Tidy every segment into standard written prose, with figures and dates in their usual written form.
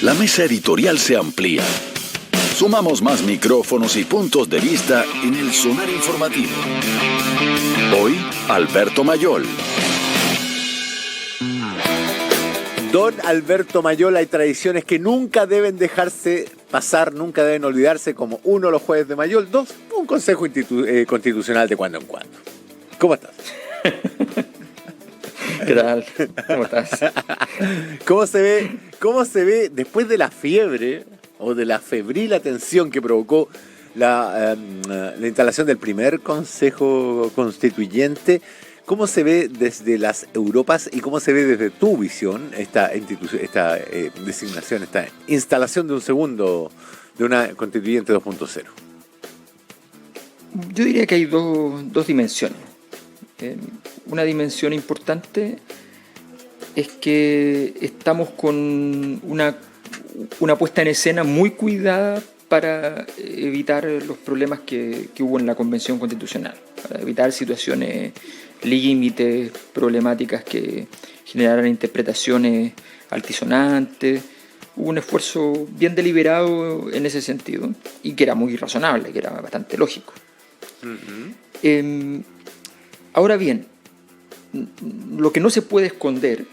la mesa editorial se amplía. Sumamos más micrófonos y puntos de vista en el sonar informativo. Hoy, Alberto Mayol. Don Alberto Mayol, hay tradiciones que nunca deben dejarse pasar, nunca deben olvidarse, como uno, los jueves de Mayol, dos, un consejo constitucional de cuando en cuando. ¿Cómo estás? ¿Qué tal? ¿Cómo estás? ¿Cómo se ve después de la fiebre o de la febril atención que provocó la instalación del primer Consejo Constituyente? ¿Cómo se ve desde las Europas y cómo se ve desde tu visión esta designación, esta instalación de un segundo, de una Constituyente 2.0? Yo diría que hay dos dimensiones. Una dimensión importante es que estamos con una puesta en escena muy cuidada para evitar los problemas que hubo en la Convención Constitucional, para evitar situaciones límites, problemáticas que generaran interpretaciones altisonantes. Hubo un esfuerzo bien deliberado en ese sentido y que era muy razonable, que era bastante lógico. Uh-huh. Ahora bien, lo que no se puede esconder,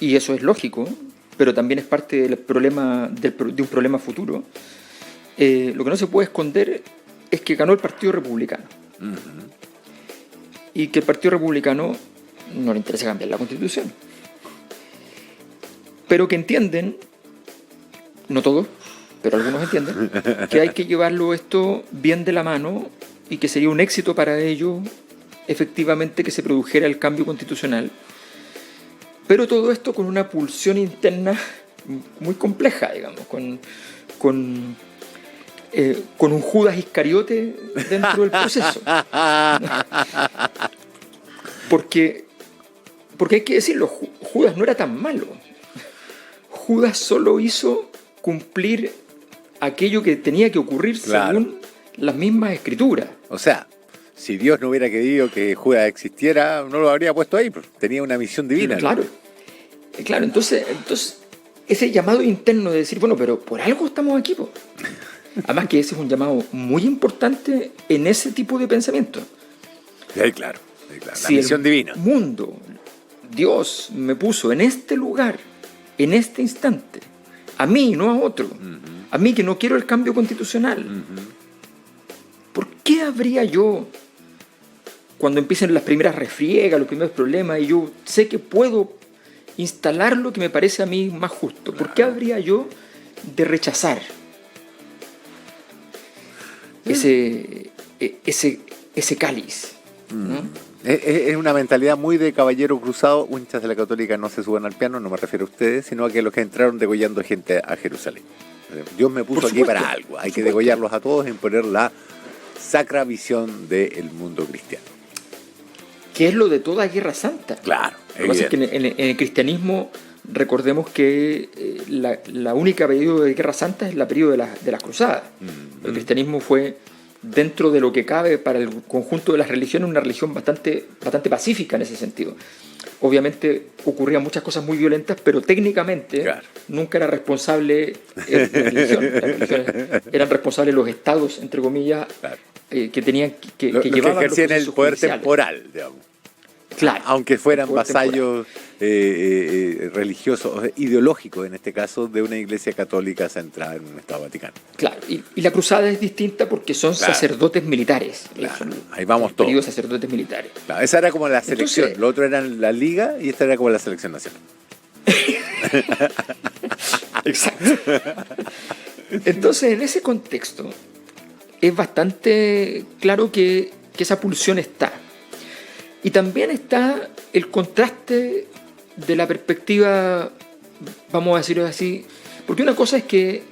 y eso es lógico, pero también es parte del problema, de un problema futuro, lo que no se puede esconder es que ganó el Partido Republicano. Uh-huh. Y que el Partido Republicano no le interesa cambiar la Constitución. Pero que entienden, no todos, pero algunos entienden, que hay que llevarlo esto bien de la mano y que sería un éxito para ellos efectivamente que se produjera el cambio constitucional. Pero todo esto con una pulsión interna muy compleja, digamos, con un Judas Iscariote dentro del proceso. Porque hay que decirlo, Judas no era tan malo. Judas solo hizo cumplir aquello que tenía que ocurrir, claro, según las mismas escrituras. O sea, si Dios no hubiera querido que Judas existiera, no lo habría puesto ahí, tenía una misión divina. Claro, ¿no? Claro, entonces ese llamado interno de decir, bueno, pero por algo estamos aquí, po. Además que ese es un llamado muy importante en ese tipo de pensamiento. Sí, claro. La misión divina. El mundo, Dios me puso en este lugar, en este instante, a mí, no a otro, uh-huh, a mí que no quiero el cambio constitucional. Uh-huh. ¿Por qué habría yo, cuando empiecen las primeras refriegas, los primeros problemas, y yo sé que puedo instalar lo que me parece a mí más justo, claro, ¿por qué habría yo de rechazar ese cáliz? ¿No? Es una mentalidad muy de caballero cruzado. Hinchas de la Católica no se suban al piano, no me refiero a ustedes, sino a que los que entraron degollando gente a Jerusalén. Dios me puso aquí para algo. Hay que degollarlos a todos y imponer la sacra visión del mundo cristiano. Que es lo de toda guerra santa. Claro. Lo que pasa es que en el cristianismo, recordemos que la única periodo de guerra santa es la periodo de las cruzadas. Mm-hmm. El cristianismo fue, dentro de lo que cabe para el conjunto de las religiones, una religión bastante pacífica en ese sentido. Obviamente ocurrían muchas cosas muy violentas, pero técnicamente, claro, nunca era responsable la religión. Las religiones eran responsables los estados, entre comillas, claro, que tenían que llevaban que ejercían el poder judiciales. Temporal, digamos. Claro, aunque fueran vasallos religiosos, ideológicos en este caso, de una iglesia católica centrada en un Estado Vaticano. Claro, y la cruzada es distinta porque son, claro, sacerdotes militares. Claro, ahí vamos todos. Sacerdotes militares. Claro, esa era como la selección. Entonces, lo otro era la liga y esta era como la selección nacional. Exacto. Entonces, en ese contexto, es bastante claro que esa pulsión está. Y también está el contraste de la perspectiva, vamos a decirlo así, porque una cosa es que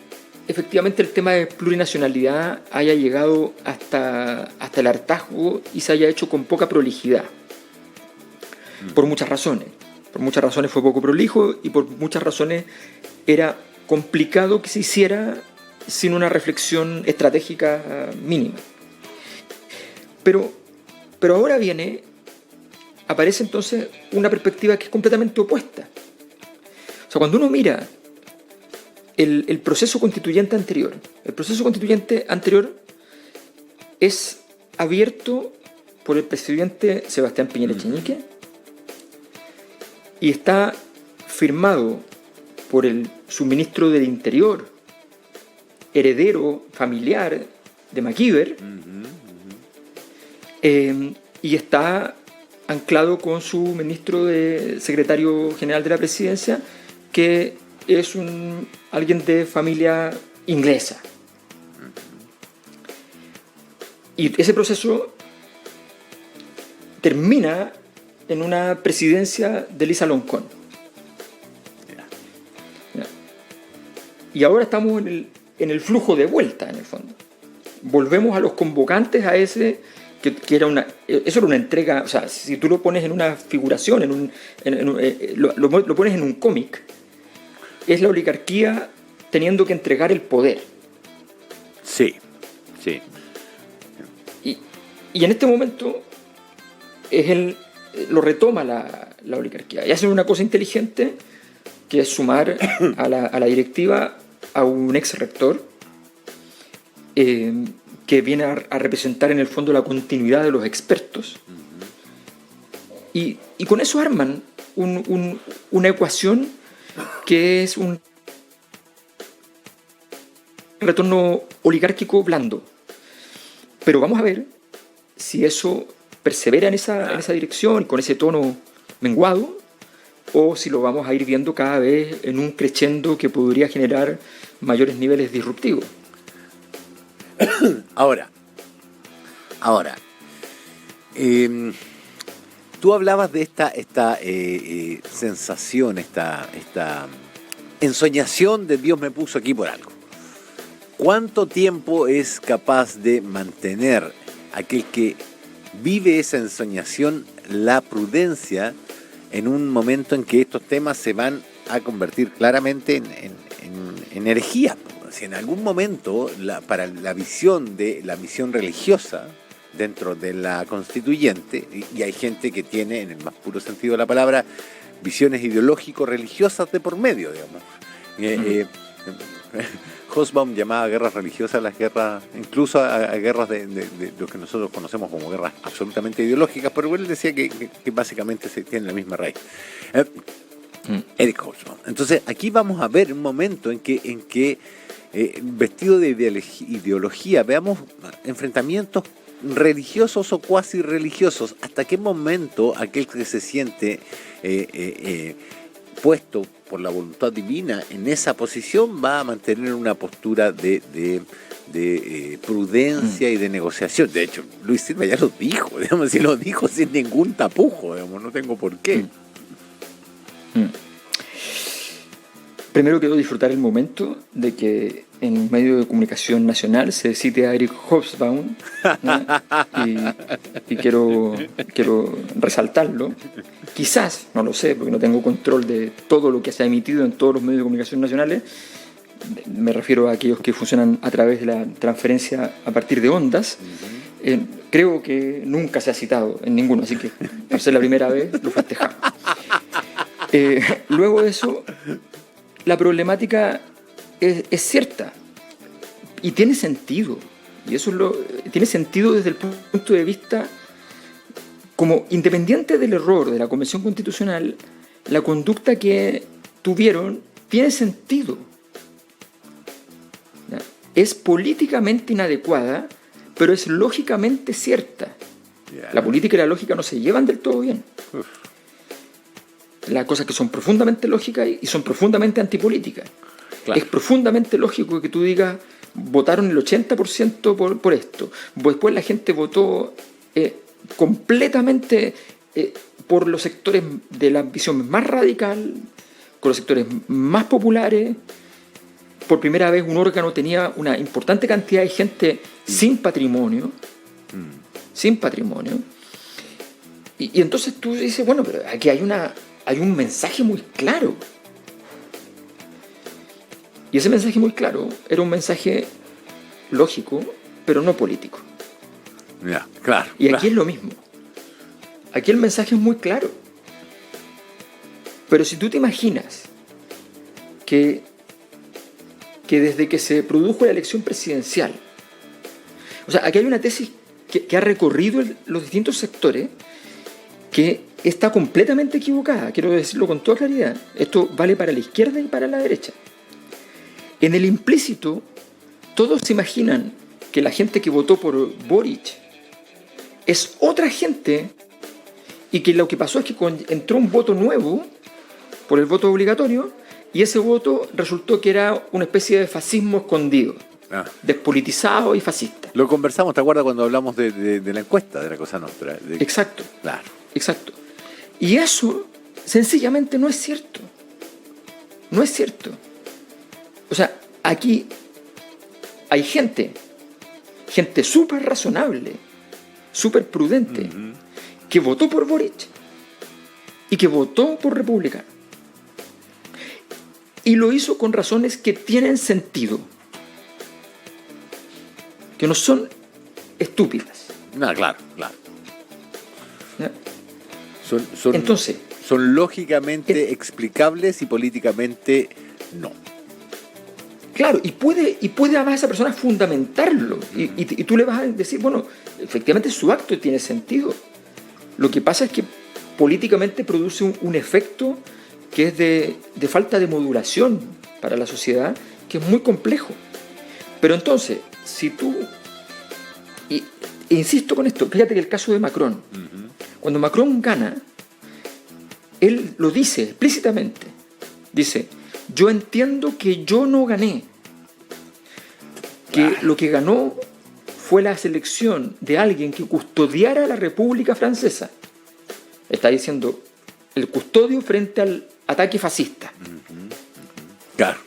efectivamente el tema de plurinacionalidad haya llegado hasta el hartazgo y se haya hecho con poca prolijidad, por muchas razones. Por muchas razones fue poco prolijo y por muchas razones era complicado que se hiciera sin una reflexión estratégica mínima. Pero ahora aparece entonces una perspectiva que es completamente opuesta. O sea, cuando uno mira el proceso constituyente anterior. El proceso constituyente anterior es abierto por el presidente Sebastián Piñera Echenique y está firmado por el subministro del Interior, heredero familiar de MacIver, y está anclado con su ministro de secretario general de la presidencia, que es alguien de familia inglesa. Y ese proceso termina en una presidencia de Lisa Loncón. Y ahora estamos en el flujo de vuelta, en el fondo. Volvemos a los convocantes a ese, que era eso era una entrega, o sea, si tú lo pones en una figuración, lo pones en un cómic, es la oligarquía teniendo que entregar el poder. Sí, sí. Y en este momento lo retoma la oligarquía. Y hacen una cosa inteligente, que es sumar a la directiva a un ex rector que viene a representar en el fondo la continuidad de los expertos. Y con eso arman una ecuación que es un retorno oligárquico blando. Pero vamos a ver si eso persevera en esa dirección, con ese tono menguado, o si lo vamos a ir viendo cada vez en un crescendo que podría generar mayores niveles disruptivos. Ahora, tú hablabas de esta sensación, esta ensoñación de Dios me puso aquí por algo. ¿Cuánto tiempo es capaz de mantener aquel que vive esa ensoñación la prudencia en un momento en que estos temas se van a convertir claramente en herejía? Si en algún momento, para la visión de la misión religiosa dentro de la constituyente, y hay gente que tiene, en el más puro sentido de la palabra, visiones ideológico-religiosas de por medio, digamos. Hobsbawm llamaba guerras religiosas las guerras, incluso a guerras de lo que nosotros conocemos como guerras absolutamente ideológicas, pero él decía que básicamente se tienen la misma raíz. Eric Hobsbawm. Entonces, aquí vamos a ver un momento en que vestido de ideología, veamos enfrentamientos religiosos o cuasi religiosos. ¿Hasta qué momento aquel que se siente puesto por la voluntad divina en esa posición va a mantener una postura de prudencia y de negociación? De hecho, Luis Silva ya lo dijo, digamos, si lo dijo sin ningún tapujo, digamos, no tengo por qué. Primero quiero disfrutar el momento de que en un medio de comunicación nacional se cite a Eric Hobsbawm, ¿no? y quiero resaltarlo. Quizás, no lo sé, porque no tengo control de todo lo que se ha emitido en todos los medios de comunicación nacionales. Me refiero a aquellos que funcionan a través de la transferencia a partir de ondas. Creo que nunca se ha citado en ninguno, así que por ser la primera vez lo festejamos. Luego de eso, la problemática es cierta y tiene sentido. Y eso tiene sentido desde el punto de vista, como independiente del error de la Convención Constitucional, la conducta que tuvieron tiene sentido. ¿Ya? Es políticamente inadecuada, pero es lógicamente cierta. La política y la lógica no se llevan del todo bien. Las cosas que son profundamente lógicas y son profundamente antipolíticas. Claro. Es profundamente lógico que tú digas, votaron el 80% por esto. Después la gente votó completamente por los sectores de la visión más radical, con los sectores más populares. Por primera vez un órgano tenía una importante cantidad de gente sin patrimonio. Sin patrimonio. Y entonces tú dices, bueno, pero aquí hay un mensaje muy claro. Y ese mensaje muy claro era un mensaje lógico, pero no político. Ya, claro. Y aquí es lo mismo. Aquí el mensaje es muy claro. Pero si tú te imaginas que que desde que se produjo la elección presidencial, o sea, aquí hay una tesis que ha recorrido los distintos sectores que está completamente equivocada, quiero decirlo con toda claridad. Esto vale para la izquierda y para la derecha. En el implícito, todos se imaginan que la gente que votó por Boric es otra gente y que lo que pasó es que entró un voto nuevo por el voto obligatorio y ese voto resultó que era una especie de fascismo escondido, despolitizado y fascista. Lo conversamos, ¿te acuerdas cuando hablamos de la encuesta de la Cosa Nostra? Exacto. Claro. Exacto. Y eso sencillamente no es cierto. No es cierto. O sea, aquí hay gente súper razonable, súper prudente, que votó por Boric y que votó por Republicano. Y lo hizo con razones que tienen sentido, que no son estúpidas. No, claro. ¿Ya? Entonces, son lógicamente explicables y políticamente no. Claro, y puede además esa persona fundamentarlo. Y tú le vas a decir, bueno, efectivamente su acto tiene sentido. Lo que pasa es que políticamente produce un efecto que es de falta de modulación para la sociedad, que es muy complejo. Pero entonces, si tú... E insisto con esto, fíjate que el caso de Macron, cuando Macron gana, él lo dice explícitamente. Dice, yo entiendo que yo no gané, que lo que ganó fue la selección de alguien que custodiara la República Francesa. Está diciendo el custodio frente al ataque fascista. Claro.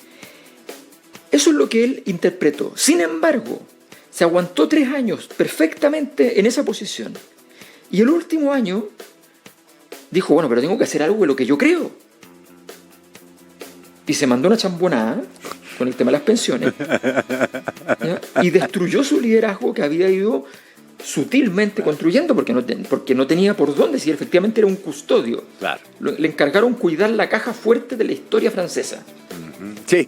Eso es lo que él interpretó. Sin embargo, se aguantó 3 años perfectamente en esa posición. Y el último año dijo, bueno, pero tengo que hacer algo de lo que yo creo. Y se mandó una chambonada con el tema de las pensiones, ¿ya? Y destruyó su liderazgo que había ido sutilmente construyendo porque no tenía por dónde, si efectivamente era un custodio. Claro. Le encargaron cuidar la caja fuerte de la historia francesa. Sí.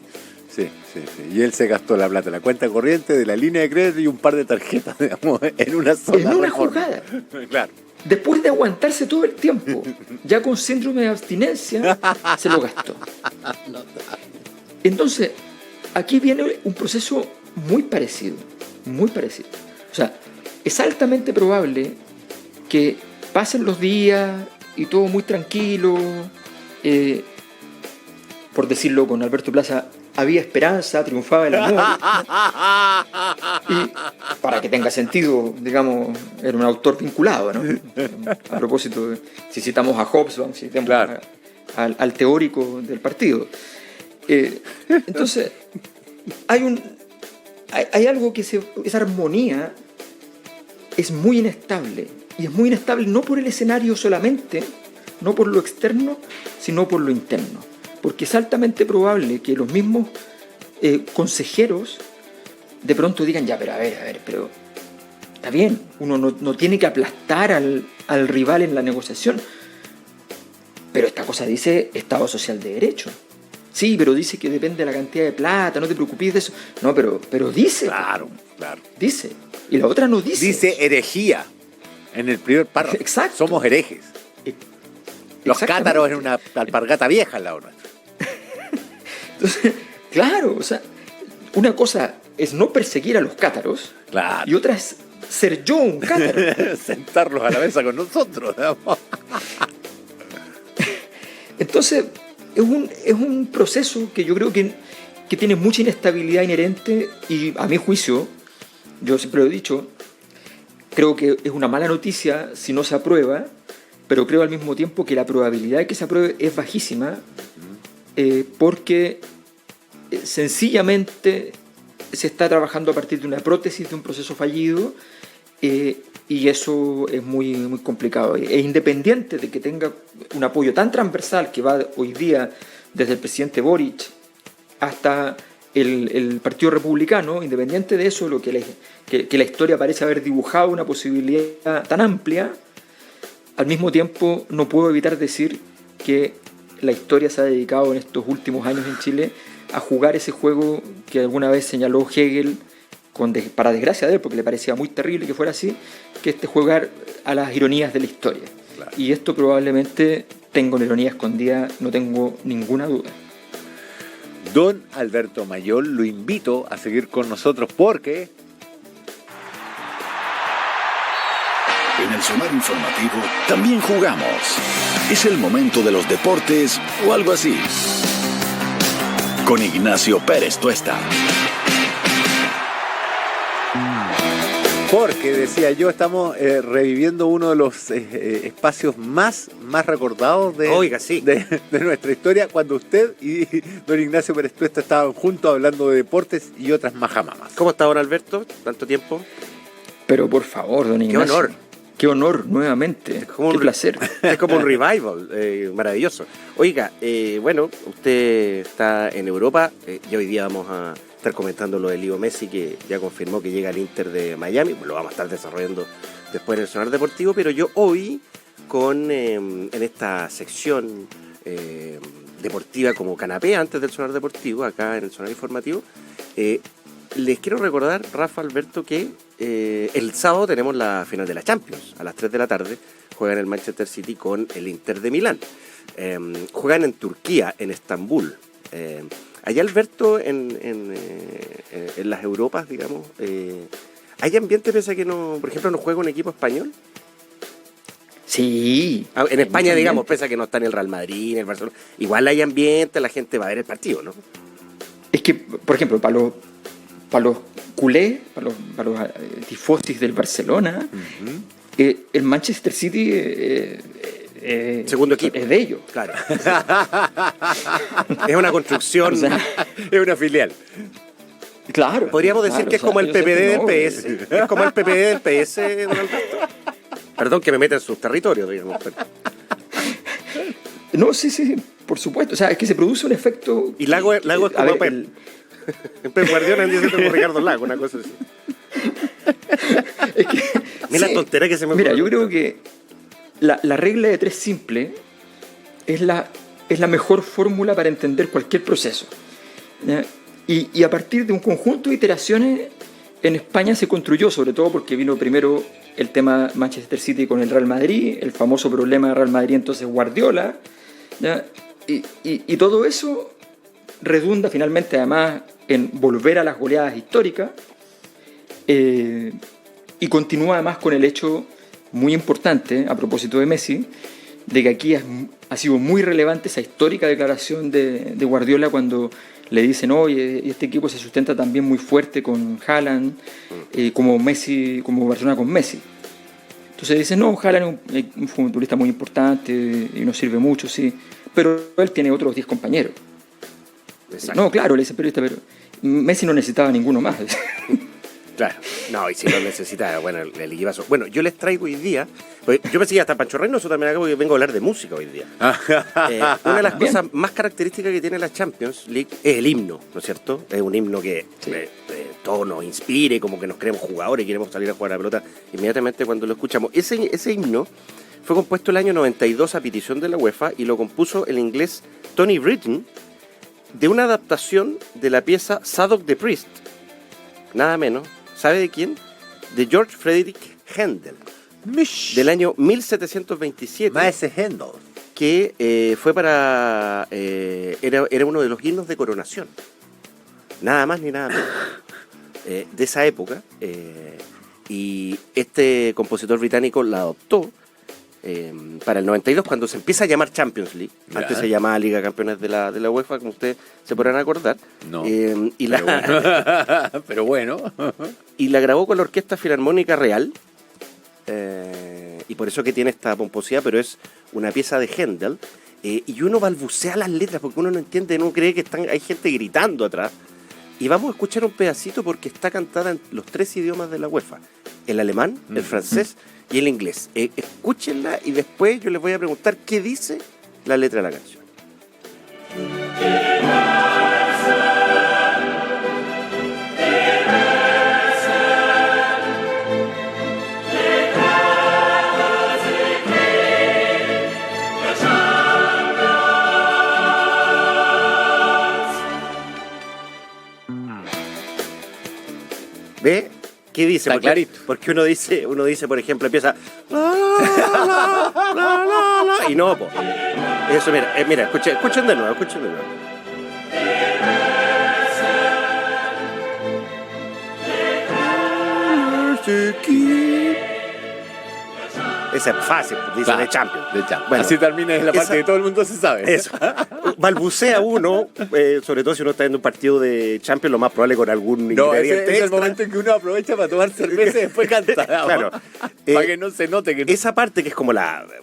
Y él se gastó la plata, la cuenta corriente, de la línea de crédito y un par de tarjetas, digamos, en una sola En una reforma. jugada. Claro. Después de aguantarse todo el tiempo, ya con síndrome de abstinencia, se lo gastó. Entonces, aquí viene un proceso muy parecido. O sea, es altamente probable que pasen los días y todo muy tranquilo. Por decirlo con Alberto Plaza, había esperanza, triunfaba el amor. Y para que tenga sentido, digamos, era un autor vinculado, ¿no? A propósito, si citamos a Hobbes, vamos, citamos claro. al teórico del partido. Entonces, hay algo que esa armonía es muy inestable. Y es muy inestable no por el escenario solamente, no por lo externo, sino por lo interno. Porque es altamente probable que los mismos consejeros de pronto digan, ya, pero a ver, pero está bien, uno no tiene que aplastar al rival en la negociación, pero esta cosa dice Estado Social de Derecho. Sí, pero dice que depende de la cantidad de plata, no te preocupes de eso. No, pero dice. Claro. Dice. Y la otra no dice. Dice herejía en el primer párrafo. Exacto. Somos herejes. Los cátaros en una alpargata vieja en la hora. Entonces, claro, o sea, una cosa es no perseguir a los cátaros, claro, y otra es ser yo un cátaro. Sentarlos a la mesa con nosotros, digamos. Entonces, es un proceso que yo creo que tiene mucha inestabilidad inherente y, a mi juicio, yo siempre lo he dicho, creo que es una mala noticia si no se aprueba, pero creo al mismo tiempo que la probabilidad de que se apruebe es bajísima, porque sencillamente se está trabajando a partir de una prótesis de un proceso fallido, y eso es muy, muy complicado. E independiente de que tenga un apoyo tan transversal que va hoy día desde el presidente Boric hasta el Partido Republicano, independiente de eso, que la historia parece haber dibujado una posibilidad tan amplia, al mismo tiempo no puedo evitar decir que la historia se ha dedicado en estos últimos años en Chile a jugar ese juego que alguna vez señaló Hegel, para desgracia de él, porque le parecía muy terrible que fuera así, que jugar a las ironías de la historia. Claro. Y esto probablemente tenga una ironía escondida, no tengo ninguna duda. Don Alberto Mayol, lo invito a seguir con nosotros porque... En el Sonar Informativo también jugamos. Es el momento de los deportes o algo así. Con Ignacio Pérez Tuesta. Porque, decía yo, estamos reviviendo uno de los espacios más recordados de nuestra historia, cuando usted y don Ignacio Pérez Tuesta estaban juntos hablando de deportes y otras majamamas. ¿Cómo está don Alberto? ¿Tanto tiempo? Pero por favor, don Ignacio. ¡Qué honor! ¡Qué honor, nuevamente! ¡Qué placer! Es como un revival, maravilloso. Oiga, bueno, usted está en Europa y hoy día vamos a estar comentando lo de Leo Messi, que ya confirmó que llega al Inter de Miami. Lo vamos a estar desarrollando después en el Sonar Deportivo, pero yo hoy, en esta sección deportiva como canapé, antes del Sonar Deportivo, acá en el Sonar Informativo, les quiero recordar, Rafa, Alberto, que el sábado tenemos la final de la Champions. A las 3 de la tarde juegan el Manchester City con el Inter de Milán. Juegan en Turquía, en Estambul. Allá, Alberto, en las Europas, digamos, ¿hay ambiente pese a que, no, por ejemplo, no juega un equipo español? Sí. En España, digamos, pese a que no está en el Real Madrid, en el Barcelona, igual hay ambiente, la gente va a ver el partido, ¿no? Es que, por ejemplo, para los culés, para los tifosis del Barcelona, el Manchester City segundo equipo es de ellos. Claro. Es una construcción, o sea, es una filial. Claro. Podríamos decir que es como el PPD del PS. Es como el PPD del PS, don Alberto. Perdón que me meta en sus territorios, digamos. Pero... No, sí, por supuesto. O sea, es que se produce un efecto... Y Lago es como Pep. Pep Guardiola en diciendo como Ricardo Lago, una cosa así. Es que, mira la tontería que se me ocurre. Mira, yo creo que la regla de 3 simple es la mejor fórmula para entender cualquier proceso. Y a partir de un conjunto de iteraciones, en España se construyó, sobre todo porque vino primero el tema Manchester City con el Real Madrid, el famoso problema de Real Madrid, entonces Guardiola, ¿ya? Y todo eso redunda finalmente además en volver a las goleadas históricas, y continúa además con el hecho muy importante, a propósito de Messi, de que aquí ha sido muy relevante esa histórica declaración de Guardiola cuando le dicen, oye, este equipo se sustenta también muy fuerte con Haaland, como Messi, como Barcelona con Messi. Entonces dicen, no, Haaland es un futbolista muy importante y nos sirve mucho, sí, pero él tiene otros 10 compañeros. Exacto. No, claro, le dice periodista, pero Messi no necesitaba ninguno más. Claro, no, y si lo necesita, bueno, el equipazo. Bueno, yo les traigo hoy día, pues yo pensé que hasta Pancho Reynoso también acá, porque vengo a hablar de música hoy día. Una de las cosas más características que tiene la Champions League es el himno, ¿no es cierto? Es un himno que todo nos inspire, como que nos creemos jugadores y queremos salir a jugar a la pelota inmediatamente cuando lo escuchamos. Ese himno fue compuesto el año 92 a petición de la UEFA y lo compuso el inglés Tony Britton de una adaptación de la pieza Zadok the Priest, nada menos. ¿Sabe de quién? De George Frederick Händel, del año 1727. Maese Händel. Que fue para... era uno de los himnos de coronación. Nada más ni nada menos. De esa época. Y este compositor británico la adoptó para el 92, cuando se empieza a llamar Champions League. Ya. Antes se llamaba Liga Campeones de la UEFA, como ustedes se podrán acordar. No, pero bueno. Y la grabó con la Orquesta Filarmónica Real, y por eso que tiene esta pomposidad, pero es una pieza de Händel, y uno balbucea las letras porque uno no entiende, uno cree que hay gente gritando atrás. Y vamos a escuchar un pedacito porque está cantada en los 3 idiomas de la UEFA: el alemán, el francés y el inglés. Escúchenla y después yo les voy a preguntar qué dice la letra de la canción. ¿Ve? ¿Qué dice? Está clarito. Porque uno dice, por ejemplo, empieza la, la, y no, po. Eso, mira, escuchen de nuevo. Esa es fácil, dice Claro, de Champions. de Champions. Bueno, así termina en la parte que todo el mundo se sabe. Eso. Balbucea uno, sobre todo si uno está viendo un partido de Champions, lo más probable con algún No, ingrediente ese es el extra. momento en que uno aprovecha para tomar cerveza y después canta. Claro. Para que no se note que Esa parte, que es como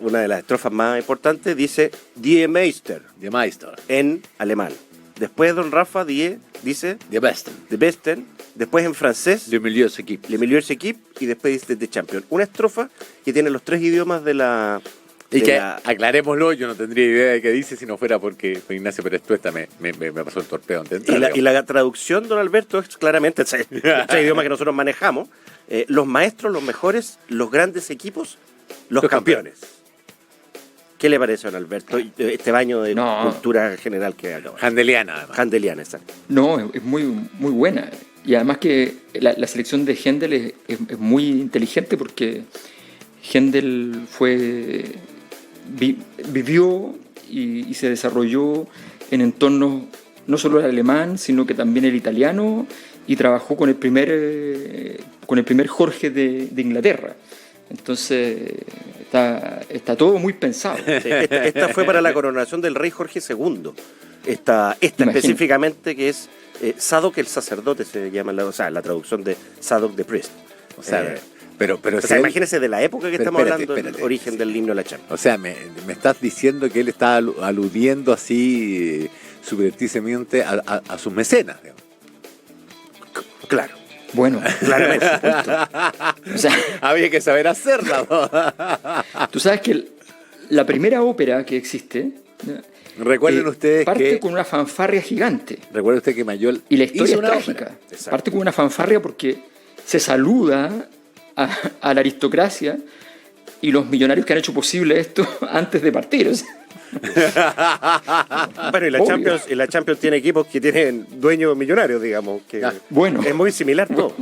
una de las estrofas más importantes, dice Die Meister de Meister, en alemán. Después don Rafa dice de Besten, de Besten. Después en francés, de Milieux Equipe. Le Meilleur Équipe, y después dice The Champion. Una estrofa que tiene los 3 idiomas de la... Y de que, la- aclarémoslo, yo no tendría idea de qué dice si no fuera porque Ignacio Pérez Tuesta me pasó el torpeo antes de entrar, y la traducción, don Alberto, es claramente ese idioma que nosotros manejamos. Los maestros, los mejores, los grandes equipos, los campeones. ¿Qué le parece, don Alberto, este baño de cultura general que acaba? Handeliana, además. Handeliana, exacto. No, es muy, muy buena. Y además que la selección de Händel es muy inteligente porque Händel vivió y se desarrolló en entornos no solo el alemán, sino que también el italiano, y trabajó con el primer Jorge de Inglaterra. Entonces está todo muy pensado. Sí, esta fue para la coronación del rey Jorge II. Esta Imagínate. específicamente, que es Zadok el sacerdote, se llama la traducción de Zadok the priest. O sea, pero O si sea, él- imagínese de la época que Pero estamos espérate, hablando, espérate. el origen del himno de la Champions. O sea, me estás diciendo que él está aludiendo así subrepticiamente a sus mecenas, digamos. Claro, Bueno, claramente. o sea, Había que saber hacerla, ¿no? tú sabes que la primera ópera que existe Recuerden ustedes parte que con una fanfarria gigante. recuerden ustedes que Mayol Y la historia hizo es una trágica. ópera. Exacto. Parte con una fanfarria porque se saluda a la aristocracia y los millonarios que han hecho posible esto antes de partir. O sea, Bueno, Obvio. y la Champions tiene equipos que tienen dueños millonarios, digamos. Que bueno. es muy similar todo.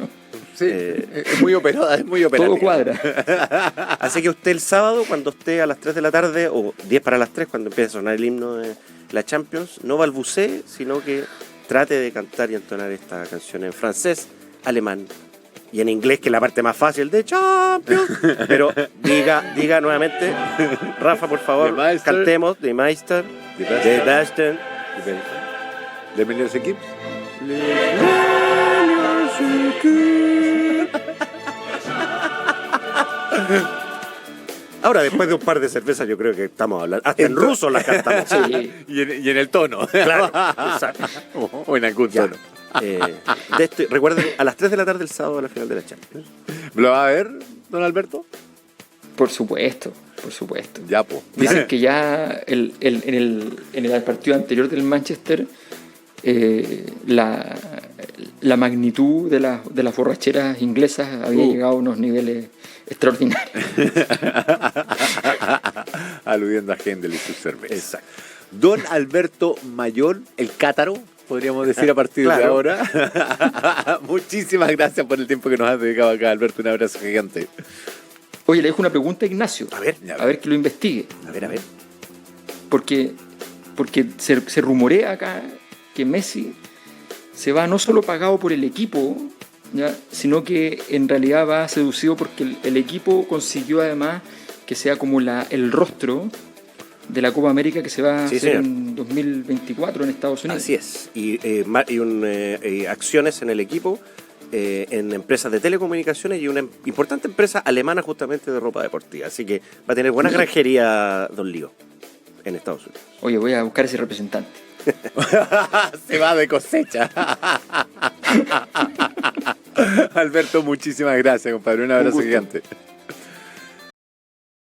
Sí, es muy operada, es muy operativa. todo cuadra. Así que usted el sábado, cuando esté a las 3 de la tarde, o 10 para las 3, cuando empiece a sonar el himno de la Champions, no balbucee, sino que trate de cantar y entonar esta canción en francés, alemán y en inglés, que es la parte más fácil de Champions. Pero diga nuevamente, Rafa, por favor, De Meister. cantemos de Meister, De de Besten. Besten. ¿De Milieux Equipe? Ahora, después de un par de cervezas, yo creo que estamos hablando. Hasta en ruso las cantamos. Sí. Y en el tono. Claro, exacto. O en algún Ya. tono. De esto, recuerden, a las 3 de la tarde el sábado a la final de la Champions. ¿Lo va a ver, don Alberto? Por supuesto, por supuesto. Ya, pues. Dicen que ya en el partido anterior del Manchester la magnitud de las borracheras inglesas había llegado a unos niveles extraordinarios. Aludiendo a Händel y sus cervezas. Exacto. Don Alberto Mayol, el cátaro, podríamos decir a partir de Claro. ahora. Muchísimas gracias por el tiempo que nos has dedicado acá, Alberto. Un abrazo gigante. Oye, le dejo una pregunta a Ignacio. A ver, A ver que lo investigue. a ver. Porque se rumorea acá que Messi se va no solo pagado por el equipo, ¿ya? Sino que en realidad va seducido porque el equipo consiguió además que sea como el rostro de la Copa América que se va a Sí, hacer señor. en 2024 en Estados Unidos. Así es. Y acciones en el equipo, en empresas de telecomunicaciones y una importante empresa alemana justamente de ropa deportiva. Así que va a tener buena granjería Don Lío en Estados Unidos. Oye, voy a buscar ese representante. Se va de cosecha. Alberto, muchísimas gracias, compadre. Un abrazo gusto. gigante.